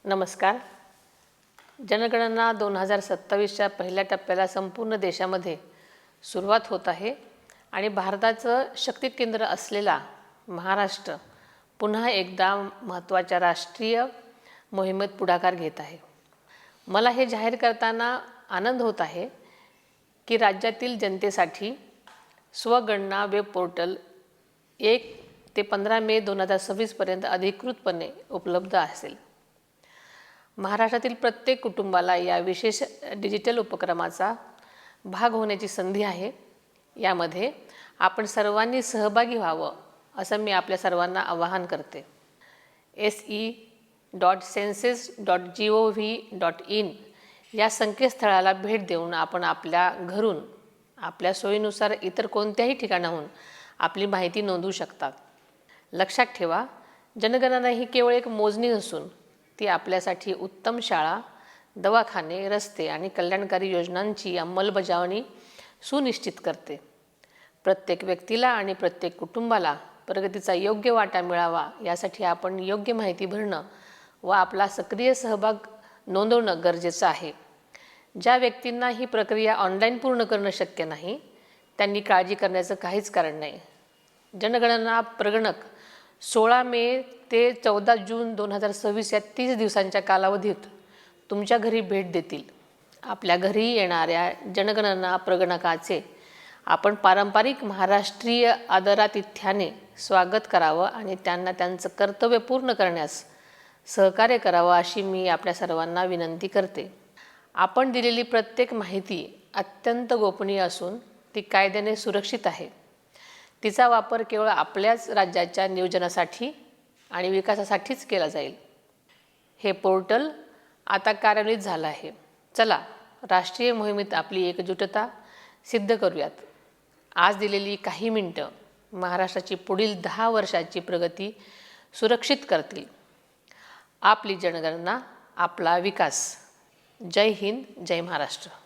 नमस्कार. जनगणना 2027च्या पहिल्या टप्प्याला संपूर्ण देशामध्ये सुरुवात होत आहे आणि भारताचं शक्ती केंद्र असलेला महाराष्ट्र पुन्हा एकदा महत्त्वाच्या राष्ट्रीय मोहिमेत पुढाकार घेत आहे. मला हे जाहीर करताना आनंद होत आहे की राज्यातील जनतेसाठी स्वगणना वेब पोर्टल 1 ते 15 मे 2026 पर्यंत अधिकृतपणे उपलब्ध असेल. महाराष्ट्रातील प्रत्येक कुटुंबाला या विशेष डिजिटल उपक्रमाचा भाग होण्याची संधी आहे. यामध्ये आपण सर्वांनी सहभागी व्हावं असं मी आपल्या सर्वांना आवाहन करते. se.census.gov.in या संकेतस्थळाला भेट देऊन आपण आपल्या घरून आपल्या सोयीनुसार इतर कोणत्याही ठिकाणाहून आपली माहिती नोंदवू शकता. लक्षात ठेवा, जनगणना ही केवळ एक मोजणी नसून ती आपल्यासाठी उत्तम शाळा, दवाखाने, रस्ते आणि कल्याणकारी योजनांची अंमलबजावणी सुनिश्चित करते. प्रत्येक व्यक्तीला आणि प्रत्येक कुटुंबाला प्रगतीचा योग्य वाटा मिळावा यासाठी आपण योग्य माहिती भरणं व आपला सक्रिय सहभाग नोंदवणं गरजेचं आहे. ज्या व्यक्तींना ही प्रक्रिया ऑनलाईन पूर्ण करणं शक्य नाही त्यांनी काळजी करण्याचं काहीच कारण नाही. जनगणना प्रगणक 16 मे ते 14 जून 2026 या 30 दिवसांच्या कालावधीत तुमच्या घरी भेट देतील. आपल्या घरी येणाऱ्या जनगणना प्रगणकाचे आपण पारंपरिक महाराष्ट्रीय आदरातिथ्याने स्वागत करावं आणि त्यांना त्यांचं कर्तव्य पूर्ण करण्यास सहकार्य करावं अशी मी आपल्या सर्वांना विनंती करते. आपण दिलेली प्रत्येक माहिती अत्यंत गोपनीय असून ती कायद्याने सुरक्षित आहे. तिचा वापर केवळ आपल्याच राज्याच्या नियोजनासाठी आणि विकासासाठीच केला जाईल. हे पोर्टल आता कार्यान्वित झालं आहे. चला, राष्ट्रीय मोहिमेत आपली एकजुटता सिद्ध करूयात. आज दिलेली काही मिनिटं महाराष्ट्राची पुढील 10 वर्षाची प्रगती सुरक्षित करतील. आपली जनगणना, आपला विकास. जय हिंद, जय महाराष्ट्र.